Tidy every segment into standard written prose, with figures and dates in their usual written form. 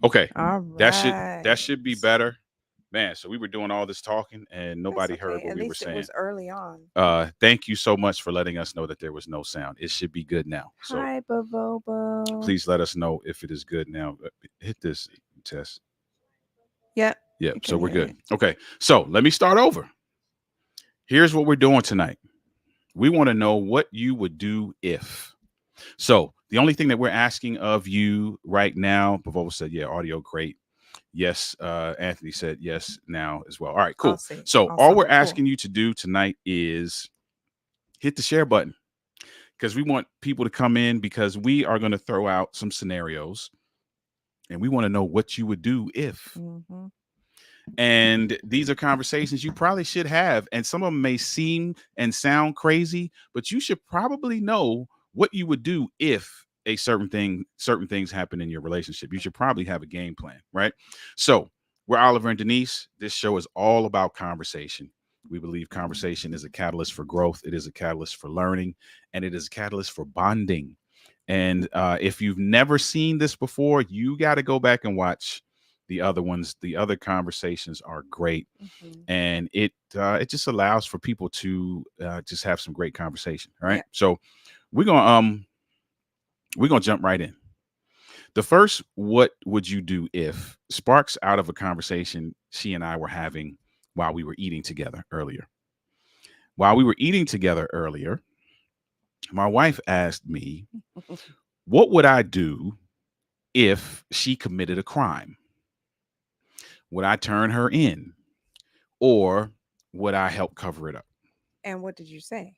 Okay, All that right. should be better, man. So we were doing all this talking, and That's nobody heard okay. what At we were least it saying. was early on. Thank you so much for letting us know that there was no sound. It should be good now. So Hi, Bavobo. please let us know if it is good now. Hit this test. Yep, Yep. I So can we're hear good. it. Okay. So let me start over. Here's what we're doing tonight. We want to know what you would do if. So the only thing that we're asking of you right now, Pavola said, yeah, audio great. Yes, Anthony said yes now as well. All right, I'll cool. see. So all Awesome. we're Cool. asking you to do tonight is hit the share button. because we want people to come in because we are going to throw out some scenarios and we want to know what you would do if. Mm-hmm. And these are conversations you probably should have. And some of them may seem and sound crazy, but you should probably know what you would do if certain things happen in your relationship. You should probably have a game plan, right? So we're Oliver and Denise. This show is all about conversation. We believe conversation is a catalyst for growth. It is a catalyst for learning, and it is a catalyst for bonding. And if you've never seen this before, you got to go back and watch the other ones. The other conversations are great, and it just allows for people to just have some great conversation. All right, so we're gonna jump right in. The first, what would you do if, sparks out of a conversation she and I were having while we were eating together earlier. While we were eating together earlier, my wife asked me, what would I do if she committed a crime? Would I turn her in, or would I help cover it up? And what did you say?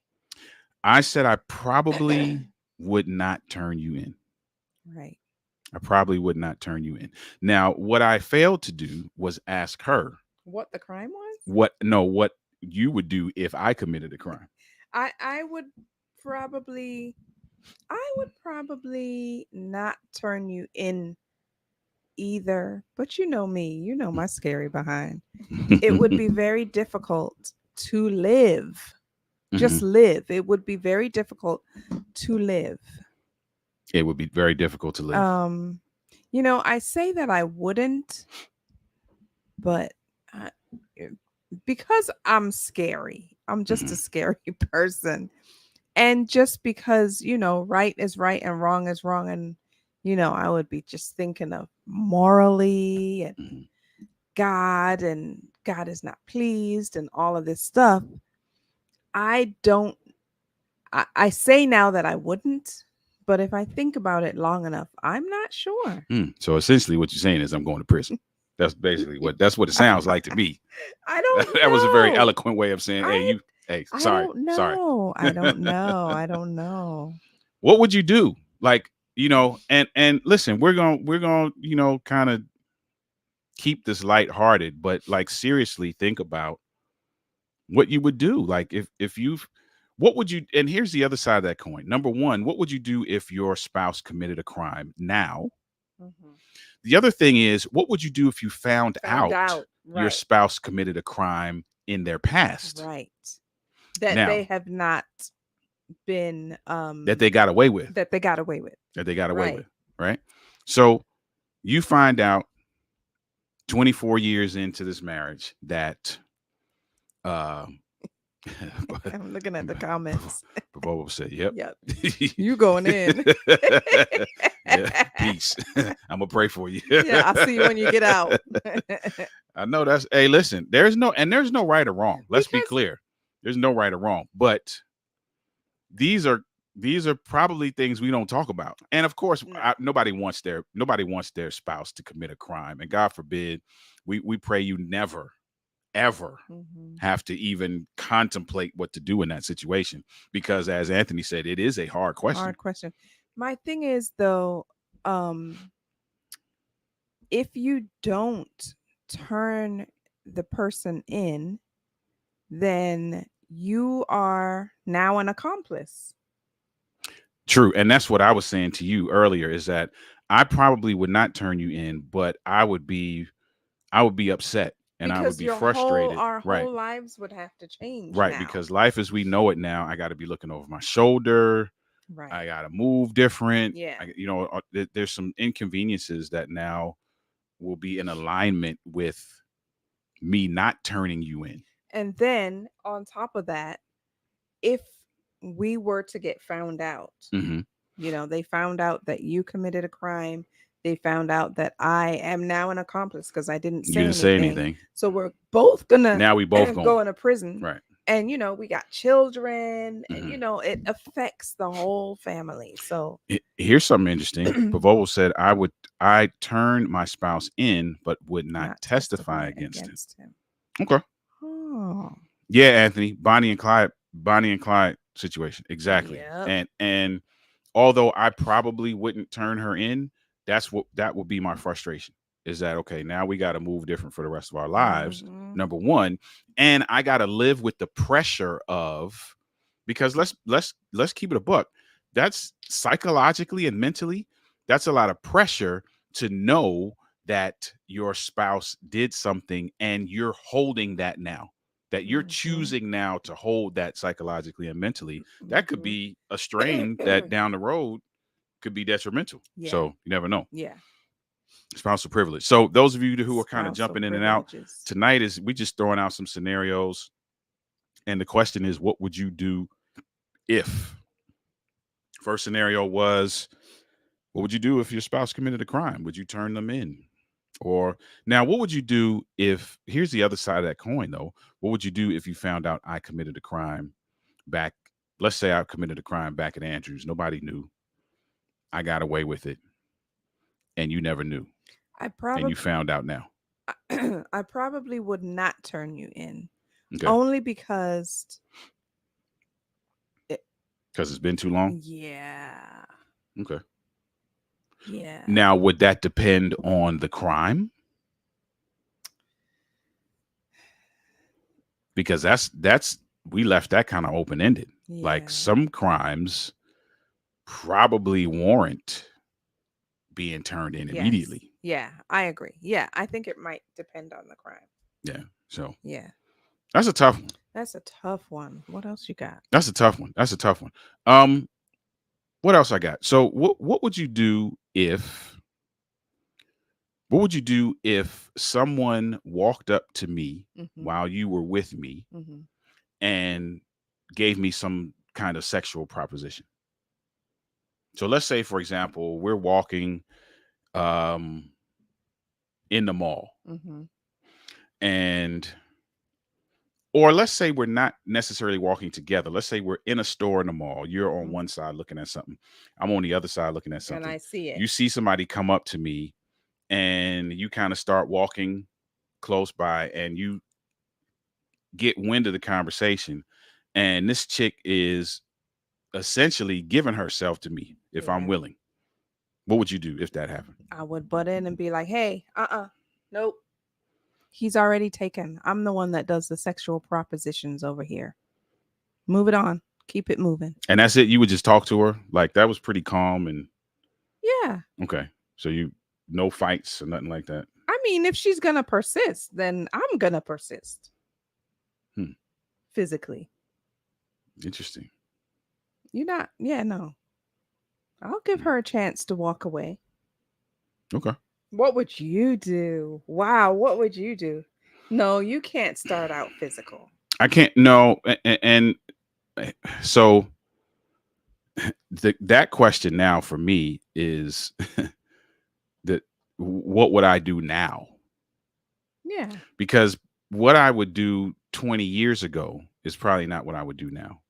I said I probably would not turn you in. Right. I probably would not turn you in. Now, what I failed to do was ask her what the crime was. What you would do if I committed a crime. I would probably not turn you in either. But you know me, you know my scary behind. It would be very difficult to live. Just live. It would be very difficult to live. It would be very difficult to live. You know, I say that I wouldn't, but because I'm scary. I'm just a scary person. And just because, you know, right is right and wrong is wrong. And, you know, I would be just thinking of morally and God is not pleased and all of this stuff. I say now that I wouldn't, but if I think about it long enough, I'm not sure. So essentially what you're saying is I'm going to prison. That's basically what it sounds like to me. I don't know. That was a very eloquent way of saying, sorry. I don't know. I don't know. What would you do? Like, you know, and listen, we're going to, you know, kind of keep this lighthearted, but like seriously think about what you would do. Like what would you, and here's the other side of that coin. Number one, what would you do if your spouse committed a crime now? The other thing is, what would you do if you found out right. your spouse committed a crime in their past? Right. That now, they have not been that they got away with. That they got away with. Right? So you find out 24 years into this marriage that I'm looking at the comments. Bobo said, yep. You going in. Peace. I'm gonna pray for you. I'll see you when you get out. I know that's, hey, listen, there's no right or wrong. Let's be clear. There's no right or wrong. But these are probably things we don't talk about. And of course, nobody wants their spouse to commit a crime. And God forbid, we pray you never ever have to even contemplate what to do in that situation, because as Anthony said, it is a hard question. My thing is though, if you don't turn the person in, then you are now an accomplice. True. And that's what I was saying to you earlier, is that I probably would not turn you in, but I would be upset. And because I would be frustrated. Our whole lives would have to change. Right. Now. Because life as we know it now, I got to be looking over my shoulder. Right. I got to move different. Yeah. There's some inconveniences that now will be in alignment with me not turning you in. And then on top of that, if we were to get found out, they found out that you committed a crime. They found out that I am now an accomplice because I didn't say anything. So we're both gonna go into prison. Right. And we got children, and it affects the whole family. So here's something interesting. Pavovo said I turn my spouse in, but would not testify against him. Okay. Oh. Yeah, Anthony. Bonnie and Clyde situation. Exactly. Yep. And although I probably wouldn't turn her in, that would be my frustration. Is that okay? Now we got to move different for the rest of our lives. Mhm. Number one, and I got to live with the pressure of, because let's keep it a buck. That's psychologically and mentally, that's a lot of pressure to know that your spouse did something and you're holding that now, that you're Mhm. choosing now to hold that psychologically and mentally. That could Mhm. be a strain that down the road could be detrimental. Yeah. So you never know. Yeah. Spousal privilege. So those of you who are kind of Spousal jumping in and out privileges. tonight, is we just throwing out some scenarios. And the question is, what would you do if? First scenario was, what would you do if your spouse committed a crime? Would you turn them in? Or now, what would you do if, here's the other side of that coin, though. What would you do if you found out I committed a crime back? Let's say I committed a crime back at Andrews. Nobody knew. I got away with it, and you never knew, I and you probably found out now. I probably would not turn you in. Okay. Only because it, Because it's been too long. yeah. Okay. Yeah. Now, would that depend on the crime? Because that's we left that kind of open ended. Like Yeah. some crimes probably warrant being turned in Yes. immediately. Yeah, I agree. Yeah, I think it might depend on the crime. Yeah. So Yeah. that's a tough one. That's a tough one. What else you got? That's a tough one. That's a tough one. Um, what else I got? So what would you do if what would you do if someone walked up to me Mhm. while you were with me Mhm. and gave me some kind of sexual proposition? So let's say, for example, we're walking um, in the mall, Mhm. and or let's say we're not necessarily walking together. Let's say we're in a store in the mall. You're on Mhm. one side looking at something. I'm on the other side looking at And something. I see it. You see somebody come up to me, and you kind of start walking close by, and you get wind of the conversation. And this chick is essentially giving herself to me if I'm Yeah. willing. What would you do if that happened? I would butt in and be like, "Hey, nope. He's already taken. I'm the one that does the sexual propositions over here. Move it on. Keep it moving." And that's it. You would just talk to her. Like that was pretty calm and Yeah. okay. So you no fights or nothing like that. I mean, if she's gonna persist, then I'm gonna persist Hmm. physically. Interesting. You're not. Yeah, no. I'll give Hmm. her a chance to walk away. Okay. What would you do? Wow, what would you do? No, you can't start out physical. I can't no and so that question now for me is that what would I do now? Yeah. Because what I would do 20 years ago is probably not what I would do now.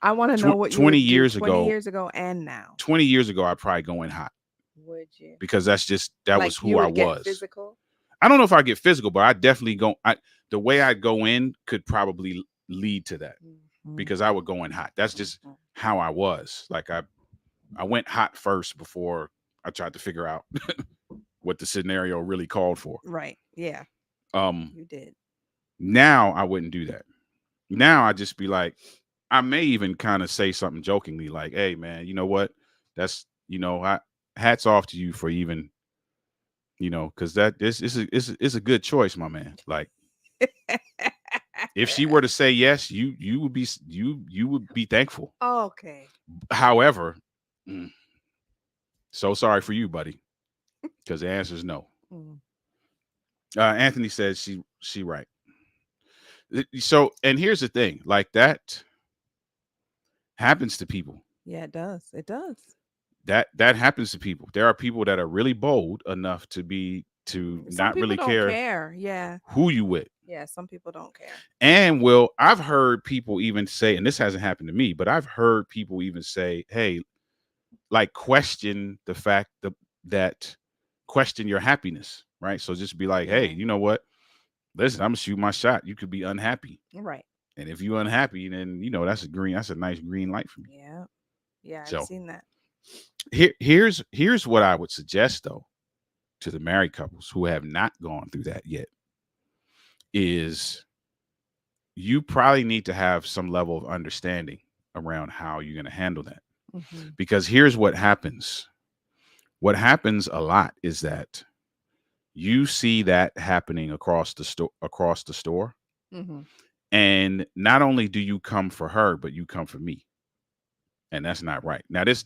I want to know what you 20 would do years 20 ago, years ago and now. 20 years ago I'd probably go in hot Would you? because that Like was you who I would get was. physical? I don't know if I get physical, but I definitely go the way I go in could probably lead to that Mhm. because I would go in hot. That's just Mhm. how I was. Like I went hot first before I tried to figure out what the scenario really called for. Right. Yeah, Um, you did. now I wouldn't do that. Now I just be like, I may even kind of say something jokingly like, "Hey man, you know what? That's hats off to you for even because that this is a good choice, my man. Like if she were to say yes, you would be you would be thankful. Okay. However, mm, so sorry for you, buddy, because the answer is no. Mm. Anthony says she right. So and here's the thing, like that happens to people. Yeah, it does. It does. That happens to people. There are people that are really bold enough to Some not people really don't care care. Yeah. who you with. Yeah, some people don't care. And I've heard people even say, and this hasn't happened to me, but I've heard people even say, "Hey, like question the fact that question your happiness, right? So just be like, hey, Yeah. you know what? Listen, I'm gonna shoot my shot. You could be unhappy, Right. And if you're unhappy, then that's a nice green light for me. Yeah. Yeah, I've So seen that. here's what I would suggest though to the married couples who have not gone through that yet is you probably need to have some level of understanding around how you're going to handle that. Mm-hmm. Because here's what happens. What happens a lot is that you see that happening across the store, Mm-hmm. and not only do you come for her, but you come for me. And that's not right. Now this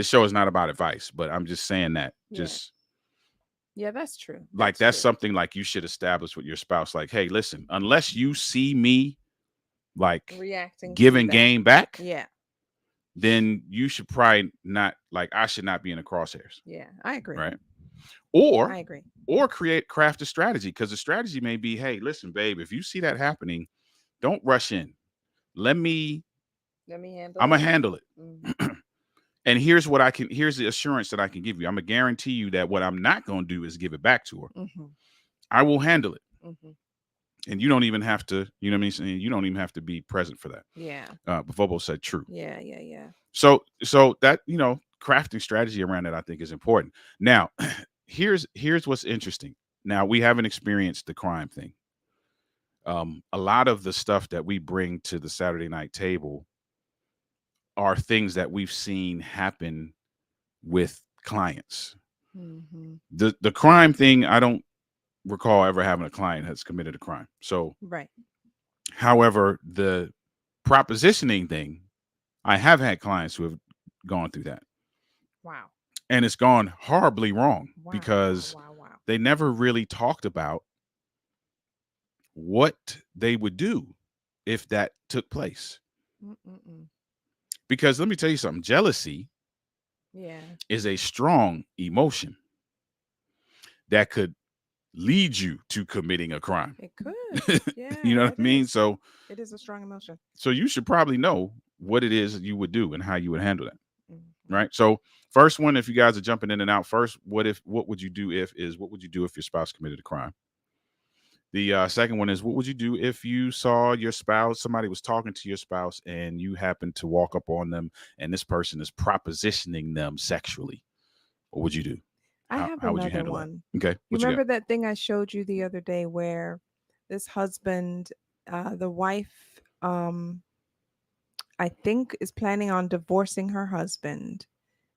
show is not about advice, but I'm just saying that Yeah. just Yeah, that's true. like That's that's true. something like you should establish with your spouse, like, hey, listen, unless you see me like Reacting to giving that. game back, Yeah. then you should probably not, like, I should not be in the crosshairs, Yeah. I agree. right? Or I agree. craft a strategy, because the strategy may be, hey, listen, babe, if you see that happening, don't rush in. Let me Let me handle I'm it. gonna handle it. Mm-hmm. And here's the assurance that I can give you. I'm gonna guarantee you that what I'm not gonna do is give it back to her. Mm-hmm. I will handle it. Mm-hmm. And you don't even have to, what I mean? Saying you don't even have to be present for that. Yeah. But Bobo said true. Yeah. Yeah. Yeah. So that, crafting strategy around it, I think, is important. Now, here's what's interesting. Now, we haven't experienced the crime thing. A lot of the stuff that we bring to the Saturday night table are things that we've seen happen with clients. Mm-hmm. The crime thing, I don't recall ever having a client has committed a crime. So, Right. however, the propositioning thing, I have had clients who have gone through that. Wow. And it's gone horribly wrong Wow. Wow. because Wow. Wow. they never really talked about what they would do if that took place. Mm-mm-mm. Because let me tell you something, jealousy Yeah. is a strong emotion that could lead you to committing a crime. It could. You know Yeah. what It I mean? is. So It is a strong emotion. you should probably know what it is you would do and how you would handle that. Mm-hmm. Right. So first one, if you guys are jumping in and out, first, what would you do what would you do if your spouse committed a crime? The second one is, what would you do if you saw your spouse, somebody was talking to your spouse, and you happened to walk up on them, and this person is propositioning them sexually? What would you do? I have How would you another handle that? one. Okay, You what you got? remember that thing I showed you the other day where this husband, the wife, I think is planning on divorcing her husband.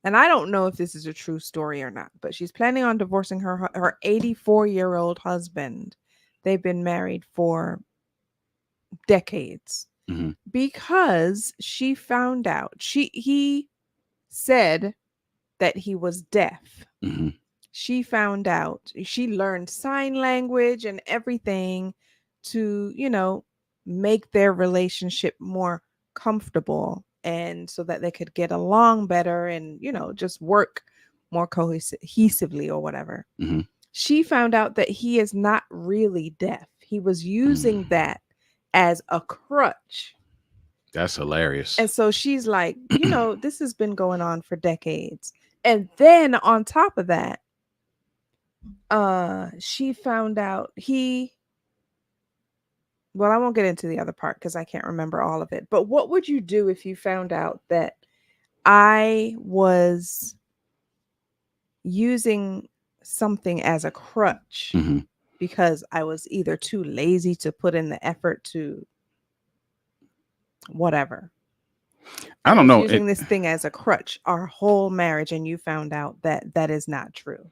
And I don't know if this is a true story or not, but she's planning on divorcing her 84-year-old husband. They've been married for decades Hmm. because she found out he said that he was deaf. Hmm. She found out, she learned sign language and everything to, make their relationship more comfortable and so that they could get along better and, just work more cohesively or whatever. Hmm. She found out that he is not really deaf. He was using Mm. that as a crutch. That's hilarious. And so she's like, this has been going on for decades. And then on top of that, she found out well, I won't get into the other part because I can't remember all of it. But what would you do if you found out that I was using something as a crutch Hmm. because I was either too lazy to put in the effort to whatever? I I don't was know. using this thing as a crutch our whole marriage, and you found out that that is not true.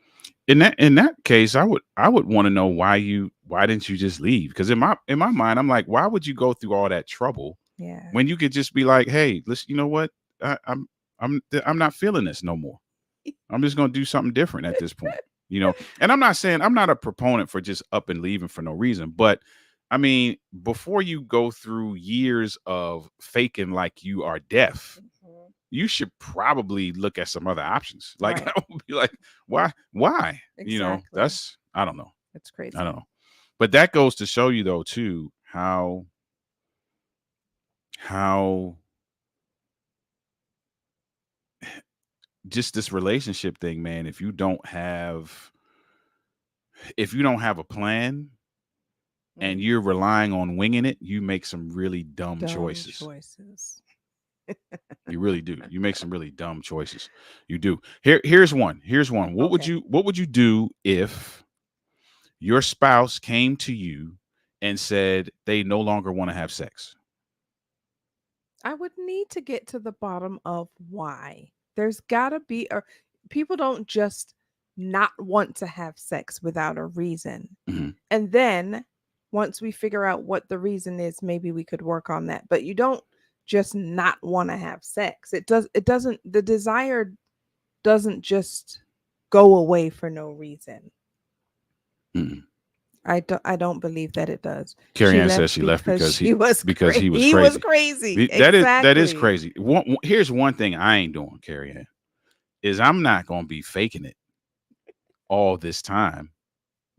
In that case, I would want to know why didn't you just leave? Because in my mind, I'm like, why would you go through all that trouble Yeah. when you could just be like, hey, listen, you know what? I, I'm I'm not feeling this no more. I'm just gonna do something different at this point. And I'm not saying, I'm not a proponent for just up and leaving for no reason, but I mean, before you go through years of faking like you are deaf, Mhm. you should probably look at some other options. Like, Right. I would be like, why? Exactly. That's, I don't know. It's I don't crazy. know. But that goes to show you though too how just this relationship thing, man, if you don't have a plan, and Mm. you're relying on winging it, you make some really dumb Dumb choices. choices. You really do. You make some really dumb choices. You do. Here's one. Here's one. Okay. What would you do if your spouse came to you and said they no longer want to have sex? I would need to get to the bottom of why. There's gotta be a people don't just not want to have sex without a reason. Hmm. And then once we figure out what the reason is, maybe we could work on that. But you don't just not want to have sex. It doesn't the desire doesn't just go away for no reason. Hmm. I don't believe that it does. Carrie She Ann says left she left because because she was he was he was crazy. crazy. That is Exactly. crazy. Here's one thing I ain't doing, Carrie Ann, is I'm not gonna be faking it all this time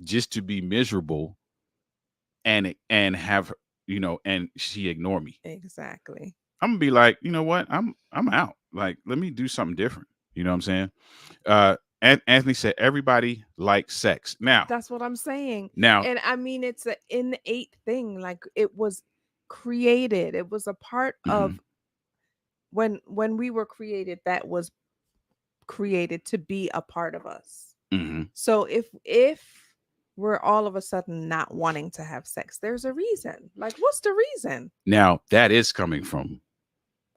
just to be miserable and have and she ignore me. Exactly. I'm gonna be like, you know what? I'm out. Like, let me do something different. You know what I'm saying? Uh, Anthony said everybody likes sex. That's what I'm saying. Now, And I mean, it's an innate thing. Like it was created. It was a part mhm, of when we were created. That was created to be a part of us. mhm. So if we're all of a sudden not wanting to have sex, there's a reason. Like, what's the reason? Now that is coming from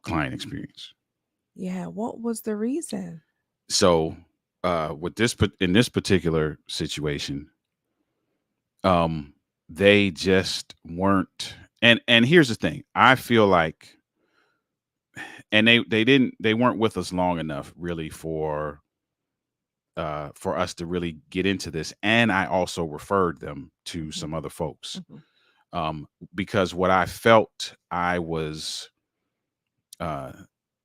client experience. Yeah, what was the reason? So, with in this particular situation, um, they just weren't. And here's the thing: I feel like, and they weren't with us long enough, really, for us to really get into this. And I also referred them to Mhm, some other folks, mhm, um, because what I felt I was uh,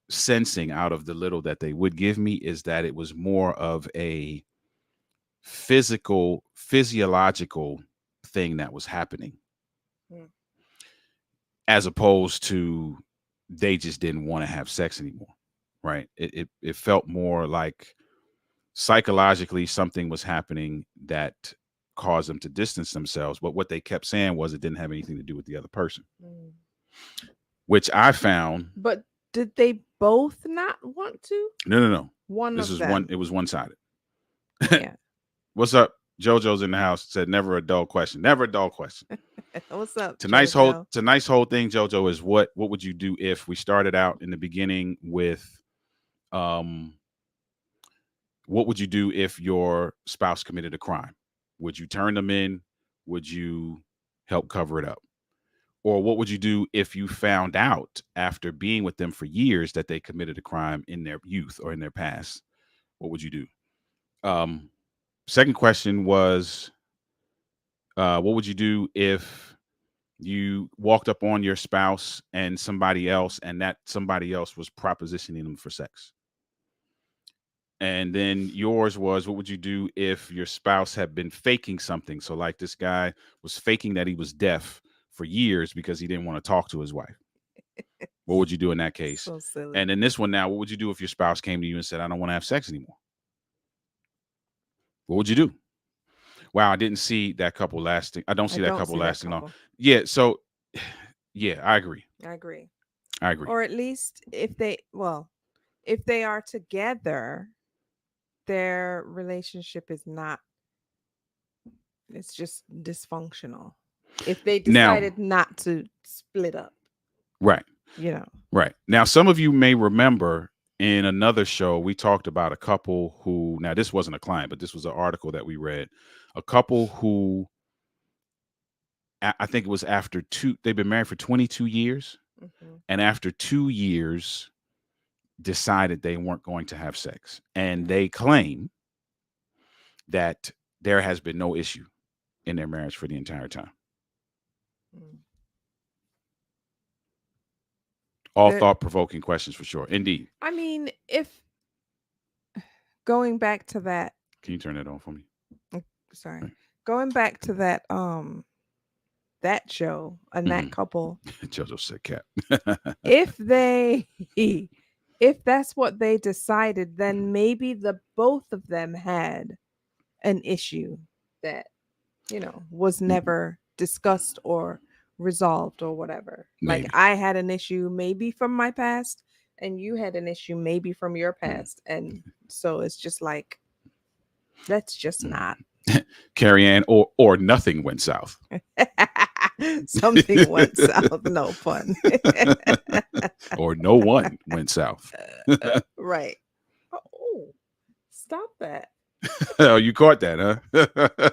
sensing out of the little that they would give me is that it was more of a physiological thing that was happening, mm, as opposed to they just didn't want to have sex anymore. Right? It felt more like psychologically something was happening that caused them to distance themselves. But what they kept saying was it didn't have anything to do with the other person, mm. which I found But did they both not want to? no. One This of is one. them. It was one sided. Yeah. What's up? JoJo's in the house. Said never a dull question. Never a dull question. What's up, Tonight's Jojo? whole thing, JoJo, is what would you do if we started out in the beginning with um what would you do if your spouse committed a crime? Would you turn them in? Would you help cover it up? Or what would you do if you found out after being with them for years that they committed a crime in their youth or in their past? What would you do? Um, Second question was, what would you do if you walked up on your spouse and somebody else, and that somebody else was propositioning them for sex? And then yours was, what would you do if your spouse had been faking something? So, like this guy was faking that he was deaf for years because he didn't want to talk to his wife. What would you do in that case? So silly. And then this one now, what would you do if your spouse came to you and said, I don't want to have sex anymore? What would you do? Wow, I didn't see that couple lasting. I don't I see that don't couple see that lasting long. couple. Yeah. So, yeah, I agree. I agree. I agree. Or at least if they are together, their relationship is not, it's just dysfunctional. If they Now, decided not to split up, right, you know. right. Now, some of you may remember in another show, we talked about a couple who, now this wasn't a client, but this was an article that we read. A couple who, I think it was after they've been married for 22 years. Hmm. And after 2 years, decided they weren't going to have sex. And Yeah. they claim that there has been no issue in their marriage for the entire time. Mm. All There, thought provoking questions for sure. Indeed. I mean, if going back to that, Can you turn that on for me? sorry, Right. going back to that show and that Mhm. couple, JoJo said cap. if they if that's what they decided, then maybe the both of them had an issue that was never discussed or resolved or whatever. Like Maybe. I had an issue maybe from my past and you had an issue maybe from your past. And so it's just like, let's just not. Carrie Ann, or nothing went south. Something went south. No pun. Or no one went south. Right. Oh, stop that. Oh, you caught that, huh?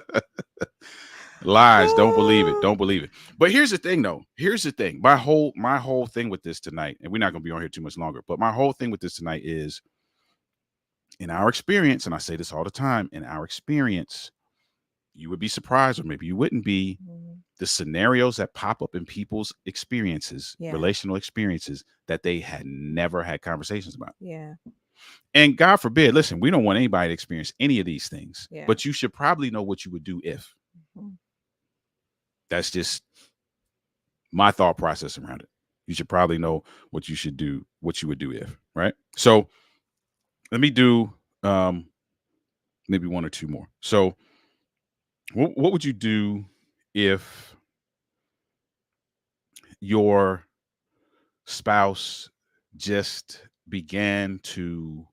Lies. Don't believe it. Don't believe it. But here's the thing, though. Here's the thing. My whole thing with this tonight, and we're not going to be on here too much longer. But my whole thing with this tonight is, in our experience, and I say this all the time, in our experience, you would be surprised, or maybe you wouldn't be, Mhm. the scenarios that pop up in people's experiences, Yeah. relational experiences, that they had never had conversations about. Yeah. And God forbid, listen, we don't want anybody to experience any of these things, Yeah. but you should probably know what you would do if. Mhm. That's just my thought process around it. You should probably know what you should do, what you would do if, right? So let me do maybe one or two more. So what would you do if your spouse just began to,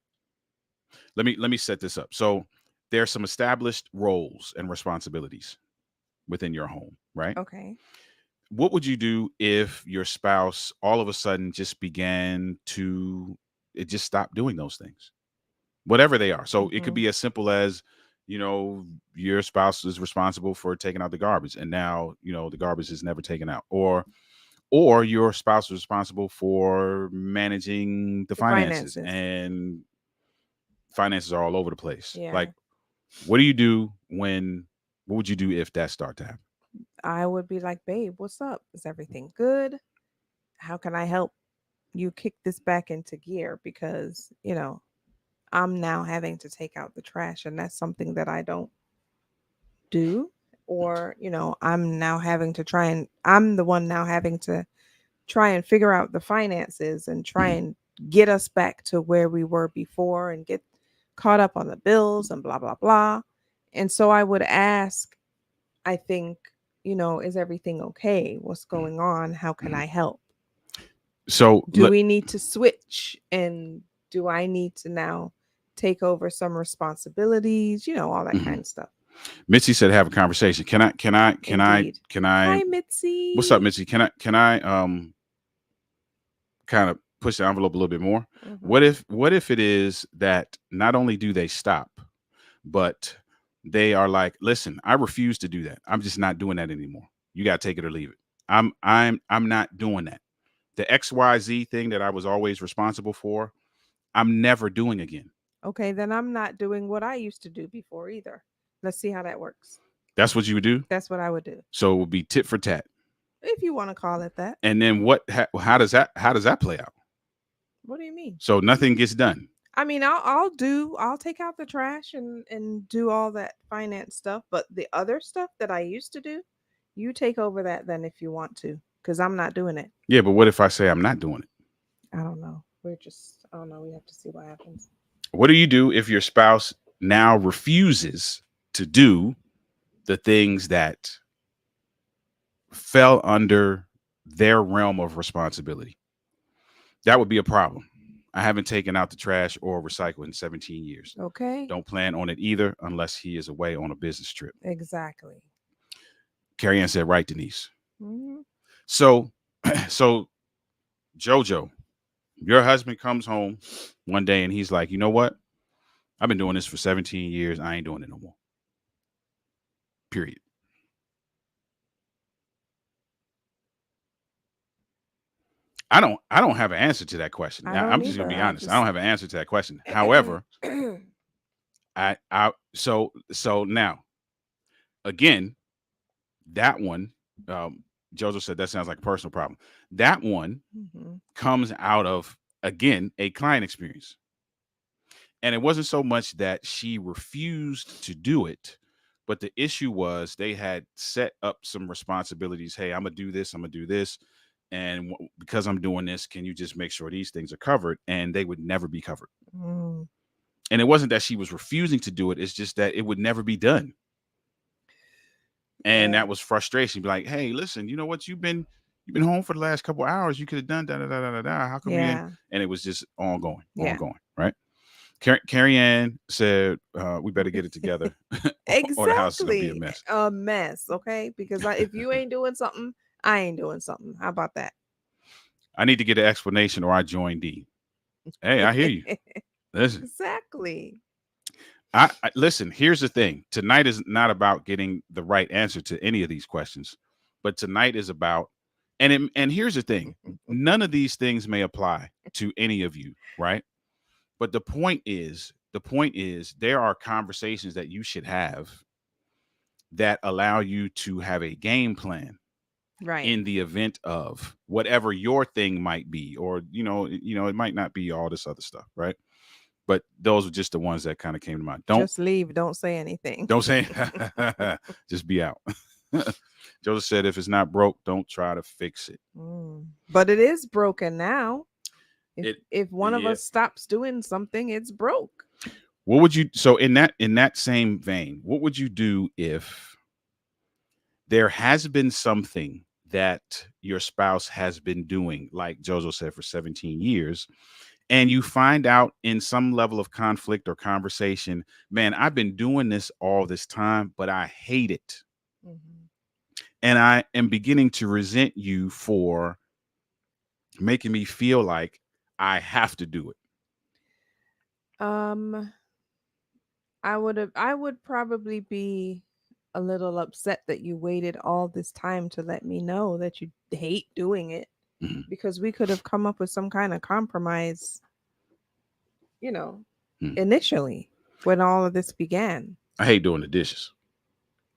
let me set this up. So there are some established roles and responsibilities within your home, right? Okay. What would you do if your spouse all of a sudden just began to, it just stopped doing those things, whatever they are? So it could Mhm. be as simple as, you know, your spouse is responsible for taking out the garbage, and now, you know, the garbage is never taken out. Or your spouse is responsible for managing the The finances, finances. and finances are all over the place. Yeah. Like, what do you do when, what would you do if that started to happen? I would be like, babe, what's up? Is everything good? How can I help you kick this back into gear? Because, I'm now having to take out the trash, and that's something that I don't do. Or, I'm now having to I'm the one now having to try and figure out the finances and try Mhm. and get us back to where we were before and get caught up on the bills and blah, blah, blah. And so I would ask, I think, is everything okay? What's going on? How can Mhm. I help? So Do we need to switch? And do I need to now take over some responsibilities? All that mhm. kind of stuff. Mitzi said have a conversation. Indeed. Can I Hi, what's up, Mitzi. Mitzi? Can I kind of push the envelope a little bit more? Hmm. What if it is that not only do they stop, but they are like, listen, I refuse to do that. I'm just not doing that anymore. You gotta take it or leave it. I'm not doing that. The XYZ thing that I was always responsible for, I'm never doing again. Okay, then I'm not doing what I used to do before either. Let's see how that works. That's what you would do. That's what I would do. So it would be tit for tat. If you want to call it that. And then how does that play out? What do you mean? So nothing gets done. I mean, I'll take out the trash and do all that finance stuff, but the other stuff that I used to do, you take over that then if you want to, because I'm not doing it. Yeah, but what if I say I'm not doing it? I don't know. I don't know. We have to see what happens. What do you do if your spouse now refuses to do the things that fell under their realm of responsibility? That would be a problem. I haven't taken out the trash or recycle in 17 years. Okay. Don't plan on it either unless he is away on a business trip. Exactly. Carrie Ann said, right, Denise. Hmm. So, so Jojo, your husband comes home one day and he's like, you know what? I've been doing this for 17 years. I ain't doing it no more. Period. I don't have an answer to that question. I I'm don't just gonna either. be I honest. I don't just. have an answer to that question. However, so now again, that one, Jojo said that sounds like a personal problem. That one Hmm. comes out of, again, a client experience. And it wasn't so much that she refused to do it, but the issue was they had set up some responsibilities. Hey, I'm gonna do this. I'm gonna do this. And because I'm doing this, can you just make sure these things are covered? And they would never be covered. Mm. And it wasn't that she was refusing to do it. It's just that it would never be done. And Yeah. that was frustration. Be like, hey, listen, you know what? You've been home for the last couple of hours. You could have done da da da da da da. How come you didn't? Yeah. And it was just ongoing, Yeah. ongoing, right? Carrie Ann said, we better get it together or the house is going to be a Exactly. mess. A mess. Okay. Because if you ain't doing something, I ain't doing something. How about that? I need to get an explanation or I join D. Hey, I hear you. Listen, Exactly. listen, here's the thing. Tonight is not about getting the right answer to any of these questions, but tonight is about, and here's the thing. None of these things may apply to any of you, right? But the point is there are conversations that you should have that allow you to have a game plan Right. in the event of whatever your thing might be, or it might not be all this other stuff, right? But those are just the ones that kind of came to mind. Just leave. Don't say anything. Don't say just be out. Joseph said if it's not broke, don't try to fix it. But it is broken now. If one of Yeah. us stops doing something, it's broke. What would you, so in that same vein, what would you do if there has been something that your spouse has been doing, like Jojo said, for 17 years, and you find out in some level of conflict or conversation, man, I've been doing this all this time, but I hate it. And I am beginning to resent you for making me feel like I have to do it. I would probably be a little upset that you waited all this time to let me know that you hate doing it, because we could have come up with some kind of compromise, initially when all of this began. I hate doing the dishes.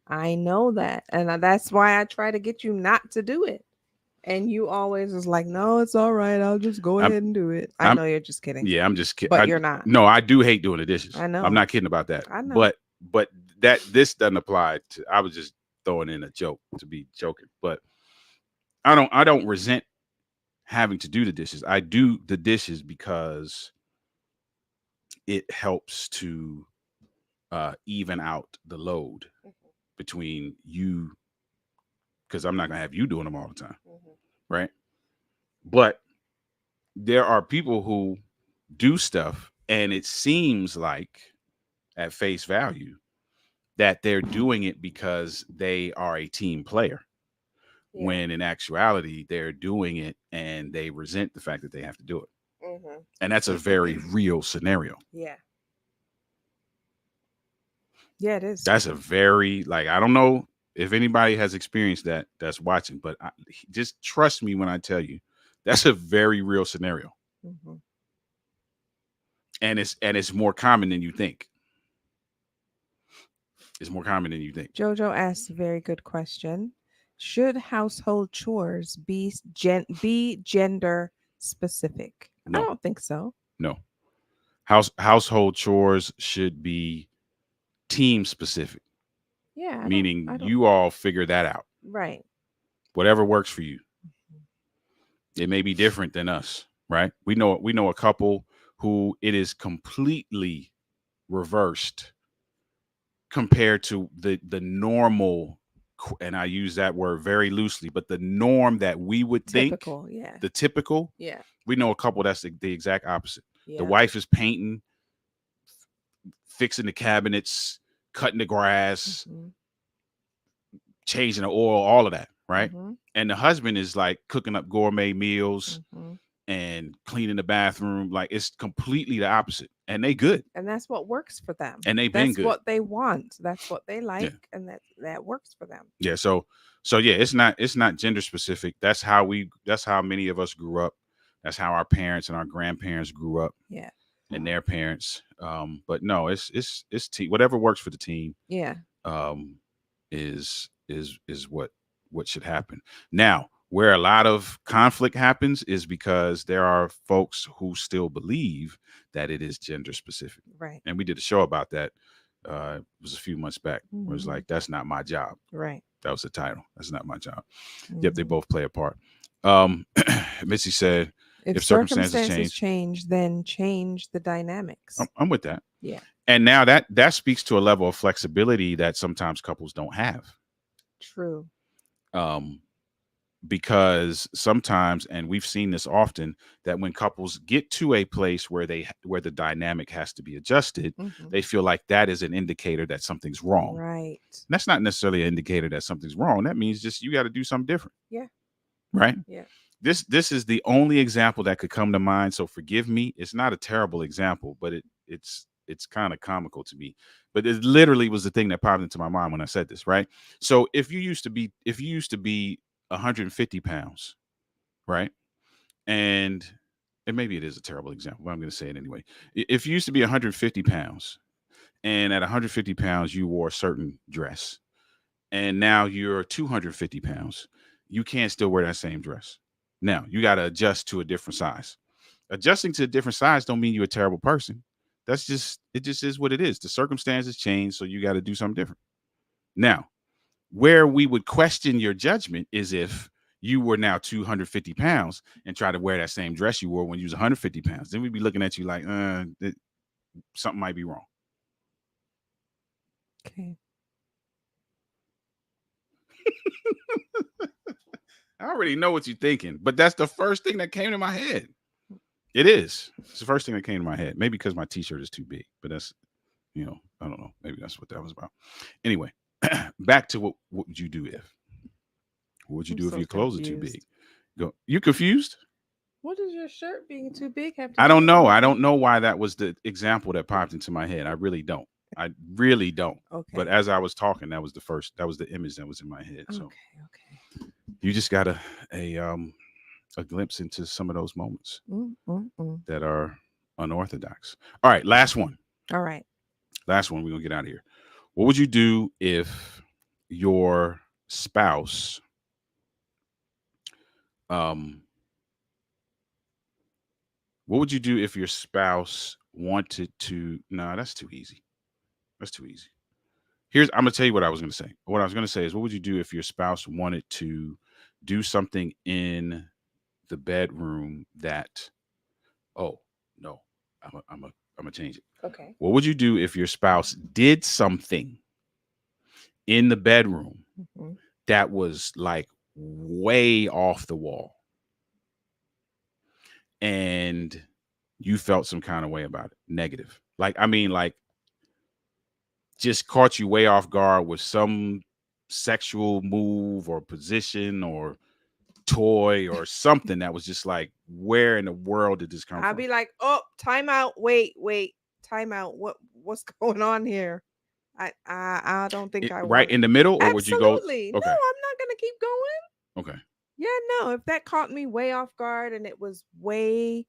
I know that. And that's why I try to get you not to do it. And you always was like, no, it's all right. I'll just go ahead and do it. I know you're just kidding. Yeah, I'm just kidding. But you're not. No, I do hate doing the dishes. I know. I'm not kidding about that. I know. But this doesn't apply to, I was just throwing in a joke to be joking. But I don't resent having to do the dishes. I do the dishes because it helps to even out the load between you, because I'm not gonna have you doing them all the time, right? But there are people who do stuff and it seems like at face value that they're doing it because they are a team player, when in actuality they're doing it and they resent the fact that they have to do it. And that's a very real scenario. Yeah, it is. That's a very, like, I don't know if anybody has experienced that that's watching, but just trust me when I tell you that's a very real scenario. And it's more common than you think. It's more common than you think. Jojo asked a very good question. Should household chores be gender specific? No. I don't think so. No. Household chores should be team specific. Yeah. Meaning you all figure that out. Right. Whatever works for you. It may be different than us, right? We know a couple who it is completely reversed compared to the normal, and I use that word very loosely, but the norm that we would think, the typical, we know a couple that's the exact opposite. The wife is painting, fixing the cabinets, cutting the grass, changing the oil, all of that, right? And the husband is like cooking up gourmet meals and cleaning the bathroom. Like, it's completely the opposite. And they good. And that's what works for them. And they've been good. That's what they want. That's what they like. Yeah. And that works for them. Yeah. So yeah, it's not gender specific. That's how many of us grew up. That's how our parents and our grandparents grew up. Yeah. And their parents. But no, it's team. Whatever works for the team. Yeah. Is what should happen. Now, where a lot of conflict happens is because there are folks who still believe that it is gender specific. Right. And we did a show about that. It was a few months back. It was like, that's not my job. Right. That was the title. That's not my job. Yep, they both play a part. Missy said, if circumstances change, then change the dynamics. I'm with that. Yeah. And now that speaks to a level of flexibility that sometimes couples don't have. True. Um, because sometimes, and we've seen this often, that when couples get to a place where where the dynamic has to be adjusted, Hmm. they feel like that is an indicator that something's wrong. Right. And that's not necessarily an indicator that something's wrong. That means just you got to do something different. Yeah. Right. Yeah. This is the only example that could come to mind. So forgive me. It's not a terrible example, but it's kind of comical to me. But it literally was the thing that popped into my mind when I said this. Right. So if you used to be 150 pounds, right, and maybe it is a terrible example, but I'm going to say it anyway. If you used to be 150 pounds, and at 150 pounds you wore a certain dress, and now you're 250 pounds, you can't still wear that same dress. Now you got to adjust to a different size. Adjusting to a different size don't mean you're a terrible person. It just is what it is. The circumstances change, so you got to do something different. Now, where we would question your judgment is if you were now 250 pounds and try to wear that same dress you wore when you was 150 pounds. Then we'd be looking at you like, something might be wrong. Okay. I already know what you're thinking, but that's the first thing that came to my head. It is. It's the first thing that came to my head. Maybe because my t-shirt is too big, but that's, I don't know. Maybe that's what that was about. Anyway, back to what would you do if? What would you do if your clothes are too big? Go. You confused? What does your shirt being too big have to I do don't with know. anything? I don't know why that was the example that popped into my head. I really don't. I really don't. Okay. But as I was talking, that was the image that was in my head. So Okay. you just got a glimpse into some of those moments that are unorthodox. All right, last one. All right. Last one. We're gonna get out of here. What would you do if your spouse what would you do if your spouse wanted to? No, that's too easy. That's too easy. I'm gonna tell you what I was gonna say. What I was gonna say is, what would you do if your spouse wanted to do something in the bedroom that? Oh no, I'm gonna change it. Okay. What would you do if your spouse did something in the bedroom that was like way off the wall, and you felt some kind of way about it, negative? Like, I mean, like, just caught you way off guard with some sexual move or position or toy or something that was just like, where in the world did this come I'd from? be like, oh, time out. Wait, time out. What's going on here? I don't think I Right want. in the middle, or would you go? Absolutely. No, Okay. I'm not gonna keep going. Okay. Yeah, no. If that caught me way off guard and it was way,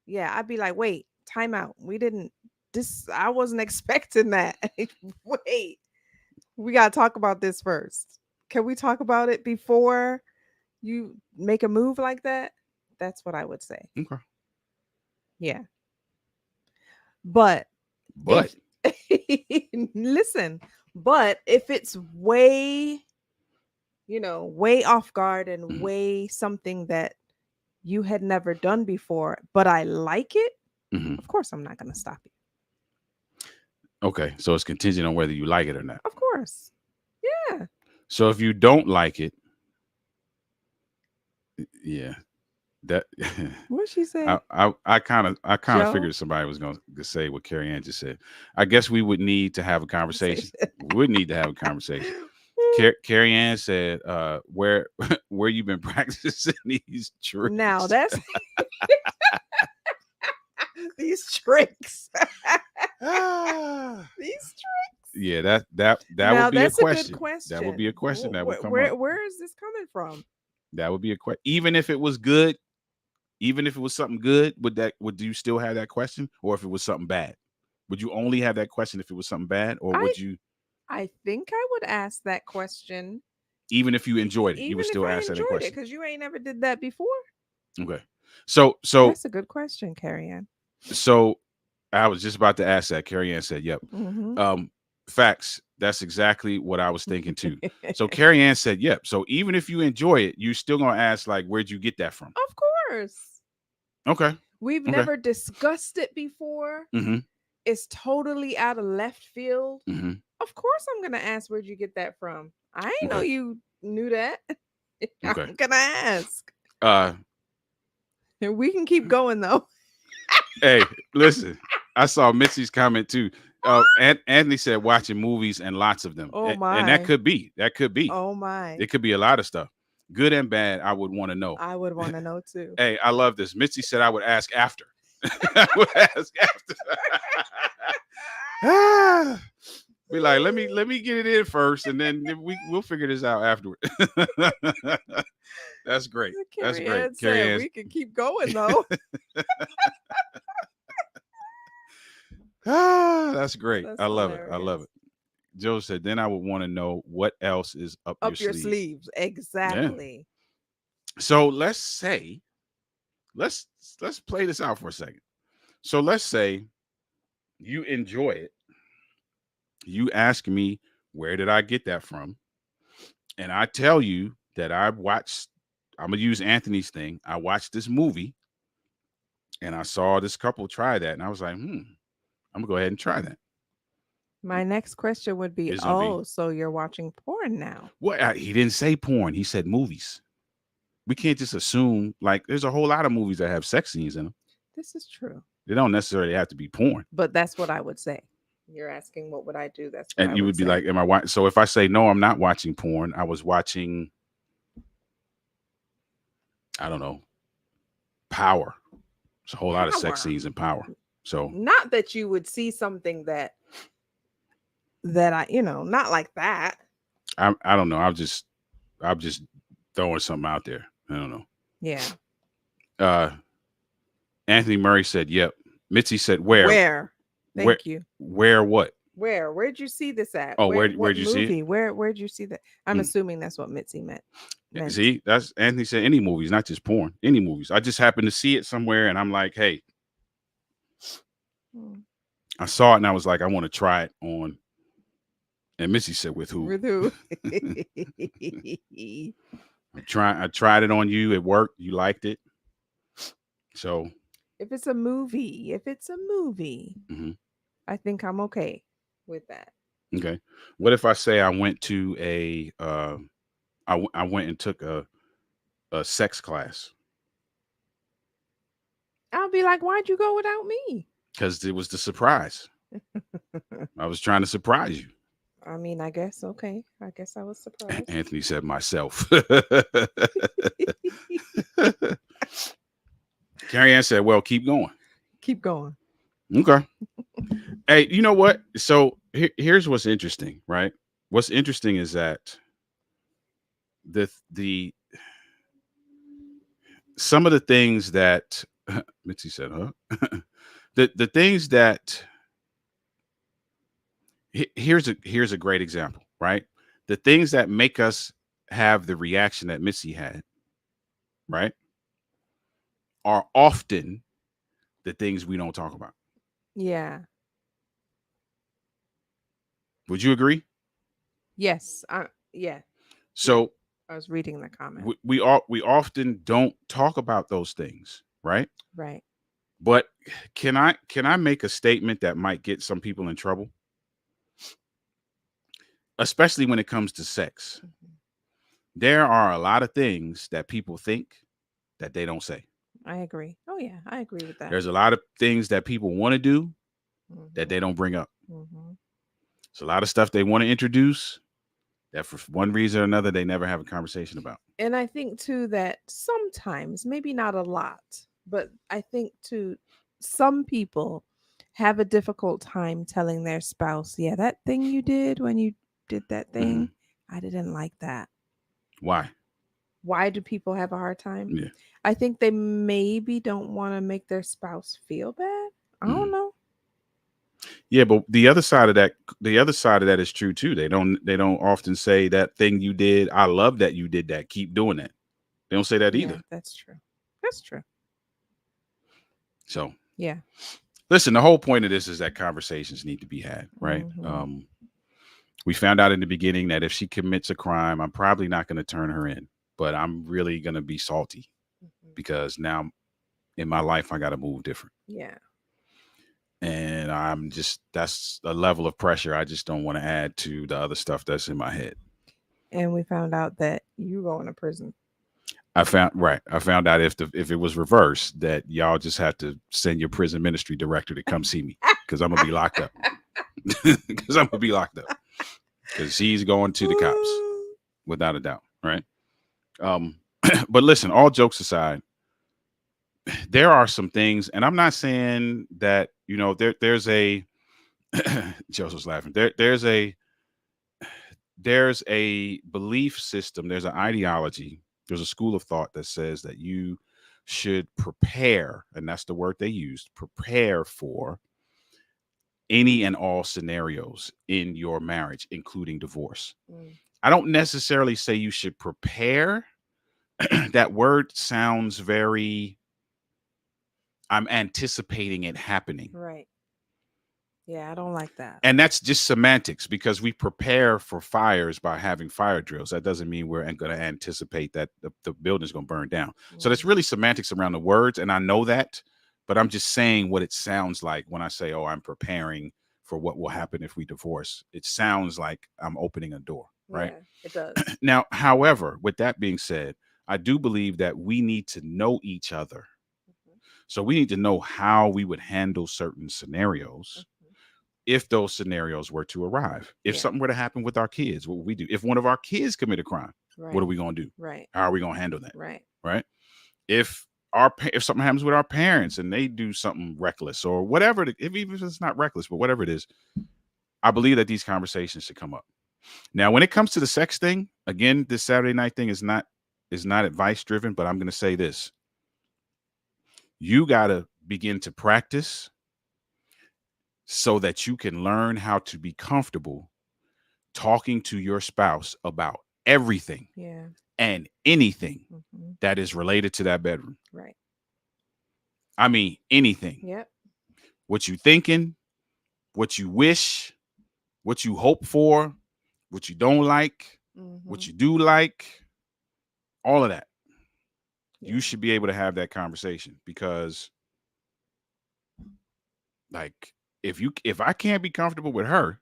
yeah, I'd be like, wait, time out. We didn't. This I wasn't expecting that. Wait, we gotta talk about this first. Can we talk about it before you make a move like that? That's what I would say. Okay. Yeah. But But if listen, but if it's way, way off guard and way something that you had never done before, but I like it, of course I'm not going to stop you. Okay, so it's contingent on whether you like it or not. Of course. Yeah. So if you don't like it, yeah, that What she say? I kind of figured somebody was going to say what Carrie Ann just said. I guess we would need to have a conversation. We would need to have a conversation. Carrie Ann said, "Where you been practicing these tricks?" Now that's these tricks. These tricks. Yeah, that Now, would be a that's question. good question. That would be a question that would come where, up. Where is this coming from? That would be a question. Even if it was good, even if it was something good, would you still have that question? Or if it was something bad, would you only have that question if it was something bad? Or would you? I think I would ask that question. Even if you enjoyed it, even you would if still I ask that enjoyed question. it, because you ain't never did that before. Okay. So that's a good question, Carrie Ann. So I was just about to ask that. Carrie Ann said, "Yep." Facts. That's exactly what I was thinking too. So Carrie Ann said, "Yep." So even if you enjoy it, you still gonna ask, like, where'd you get that from? Of course. Okay. We've never discussed it before. is totally out of left field, Hmm. of course I'm gonna ask where'd you get that from. I ain't know Okay. you knew that. Okay. I'm gonna ask. Uh, And we can keep going though. hey, listen. I saw Mitzi's comment too. Anthony said watching movies and lots of them, Oh and that my. could be. That could be. Oh my. It could be a lot of stuff, good and bad. I would want to know. I would want to know too. Hey, I love this. Mitzi said I would ask after. I would ask after. Ah, be like, let me get it in first, and then we'll figure this out afterward. That's great. That's Carrie great. Ann Carrie said Ann. we can keep going though. That's great. That's I love it. I love hilarious. it. Joe said, then I would want to know what else is up your Up your sleeve. sleeves. Yeah. Exactly. So let's say, let's play this out for a second. So let's say you enjoy it. You ask me, where did I get that from? And I tell you that I'm going to use Anthony's thing. I watched this movie and I saw this couple try that. And I was like, I'm going to go ahead and try that. My next question would be, It's gonna be, oh, so you're watching porn now? what? He didn't say porn. He said movies. We can't just assume, like, there's a whole lot of movies that have sex scenes in them. This is true. They don't necessarily have to be porn. But that's what I would say. You're asking what would I do? That's what And I you would be like, am I watching? So if I say, no, I'm not watching porn, I was watching, I don't know, Power. There's a whole lot of sex Power. scenes in Power. So not that you would see something that I, not like that. I don't know. I'm just throwing something out there. I don't know. Yeah. Anthony Murray said, yep. Mitzi said, where? Where? Thank you. Where what? Where'd you see this at? Oh, where'd you see it? Where'd you see that? I'm assuming that's what Mitzi meant. See, that's Anthony said any movies, not just porn, any movies. I just happened to see it somewhere and I'm like, hey, I saw it and I was like, I want to try it on. And Missy said, with who? With who? I tried it on you. It worked. You liked it. So if it's a movie, mm-hmm. I think I'm okay with that. Okay. What if I say I went to I went and took a sex class? I'll be like, why'd you go without me? Because it was the surprise. I was trying to surprise you. I mean, I guess, okay. I guess I was surprised. Anthony said myself. Carrie Ann said, well, keep going. Keep going. Okay. Hey, you know what? So here's what's interesting, right? What's interesting is that the some of the things that Mitzi said, huh? the things that here's a great example, right? The things that make us have the reaction that Missy had, right, are often the things we don't talk about. Yeah. Would you agree? Yes. Yeah. So I was reading the comment. We often don't talk about those things, right? Right. But can I make a statement that might get some people in trouble? Especially when it comes to sex. Mm-hmm. There are a lot of things that people think that they don't say. I agree. Oh yeah, I agree with that. There's a lot of things that people want to do that they don't bring up. Mm-hmm. It's a lot of stuff they want to introduce that for one reason or another they never have a conversation about. And I think too that sometimes, maybe not a lot, but I think too some people have a difficult time telling their spouse, yeah, that thing you did when you did that thing, I didn't like that. Why do people have a hard time? Yeah. I think they maybe don't want to make their spouse feel bad. I don't know. Yeah, but the other side of that is true too. They don't often say that thing you did, I love that you did that, keep doing that. They don't say that either. That's true. So yeah. Listen, the whole point of this is that conversations need to be had, right? Mm-hmm. We found out in the beginning that if she commits a crime, I'm probably not going to turn her in, but I'm really going to be salty because now in my life, I got to move different. Yeah. And that's a level of pressure I just don't want to add to the other stuff that's in my head. And we found out that you going to prison. I found out if it was reversed that y'all just had to send your prison ministry director to come see me because I'm gonna be locked up. Because I'm gonna be locked up because he's going to the cops without a doubt, right? But listen, all jokes aside, there are some things, and I'm not saying that there's a Joseph's laughing. There's a belief system, there's an ideology, there's a school of thought that says that you should prepare, and that's the word they used, prepare for any and all scenarios in your marriage, including divorce. I don't necessarily say you should prepare. That word sounds very, I'm anticipating it happening. Right. Yeah, I don't like that. And that's just semantics because we prepare for fires by having fire drills. That doesn't mean we're going to anticipate that the building's going to burn down. So that's really semantics around the words. And I know that, but I'm just saying what it sounds like when I say, oh, I'm preparing for what will happen if we divorce. It sounds like I'm opening a door, right? Yeah, it does. Now, however, with that being said, I do believe that we need to know each other. So we need to know how we would handle certain scenarios if those scenarios were to arrive. If something were to happen with our kids, what would we do? If one of our kids commit a crime, what are we going to do? Right. How are we going to handle that? Right. Right. If something happens with our parents and they do something reckless or whatever, even if it's not reckless, but whatever it is, I believe that these conversations should come up. Now, when it comes to the sex thing, again, this Saturday night thing is not advice driven, but I'm going to say this. You got to begin to practice so that you can learn how to be comfortable talking to your spouse about everything and anything that is related to that bedroom. Right. I mean, anything. Yep. What you thinking, what you wish, what you hope for, what you don't like, what you do like, all of that. You should be able to have that conversation because, like, if I can't be comfortable with her,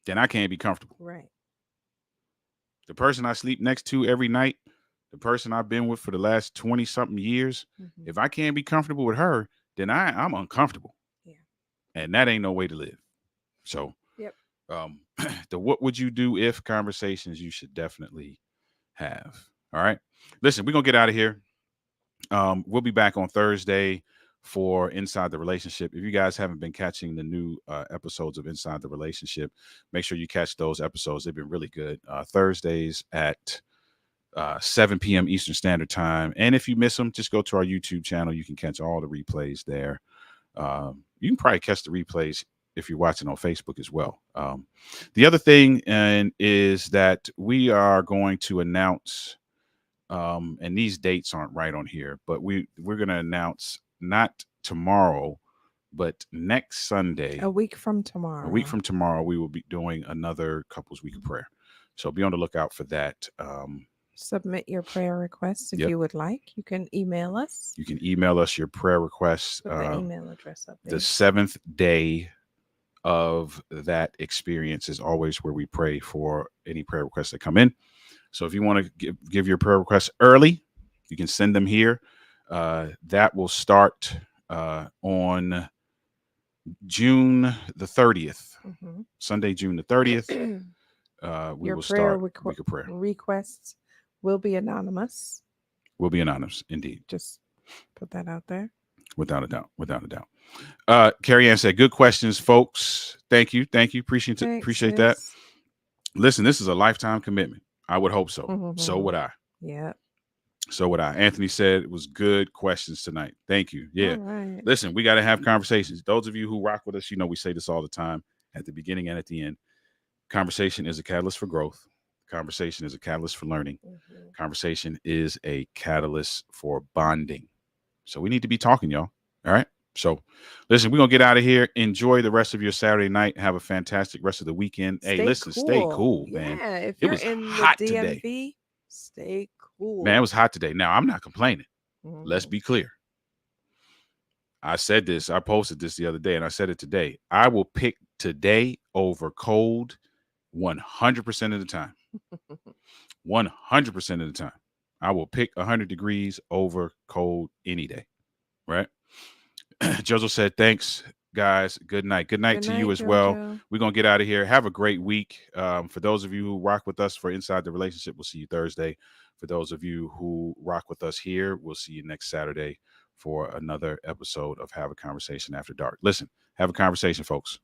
then I can't be comfortable. Right. The person I sleep next to every night, the person I've been with for the last 20 something years, if I can't be comfortable with her, then I'm uncomfortable. Yeah. And that ain't no way to live. So, the what would you do if conversations you should definitely have. All right. Listen, we're going to get out of here. We'll be back on Thursday for Inside the Relationship. If you guys haven't been catching the new episodes of Inside the Relationship, make sure you catch those episodes. They've been really good. Thursdays at 7 p.m. Eastern Standard Time. And if you miss them, just go to our YouTube channel. You can catch all the replays there. You can probably catch the replays if you're watching on Facebook as well. The other thing is that we are going to announce, and these dates aren't right on here, but we're going to announce not tomorrow, but next Sunday. A week from tomorrow. A week from tomorrow, we will be doing another Couples Week of Prayer. So be on the lookout for that. Submit your prayer requests if you would like. You can email us. You can email us your prayer requests. Put the email address up there. The 7th day of that experience is always where we pray for any prayer requests that come in. So if you want to give your prayer requests early, you can send them here. That will start on June the 30th, Sunday, June the 30th. We will start Week of Prayer. Requests will be anonymous. Will be anonymous, indeed. Just put that out there. Without a doubt. Without a doubt. Carrie Ann said, good questions, folks. Thank you. Appreciate that. Listen, this is a lifetime commitment. I would hope so. So would I. Yeah. So would I. Anthony said it was good questions tonight. Thank you. Yeah. Right. Listen, we got to have conversations. Those of you who rock with us, we say this all the time at the beginning and at the end. Conversation is a catalyst for growth. Conversation is a catalyst for learning. Conversation is a catalyst for bonding. So we need to be talking, y'all. All right. So listen, we're going to get out of here. Enjoy the rest of your Saturday night. Have a fantastic rest of the weekend. Stay cool, man. Yeah, if you're in the DMV, today. Stay cool. Man, it was hot today. Now, I'm not complaining. Let's be clear. I said this, I posted this the other day, and I said it today. I will pick today over cold 100% of the time. 100% of the time. I will pick 100 degrees over cold any day. Right? Jojo said, thanks, guys. Good night. Good night Good to you night, as well. Jojo. We're going to get out of here. Have a great week. For those of you who rock with us for Inside the Relationship, we'll see you Thursday. For those of you who rock with us here, we'll see you next Saturday for another episode of Have a Conversation After Dark. Listen, have a conversation, folks.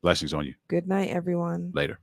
Blessings on you. Good night, everyone. Later.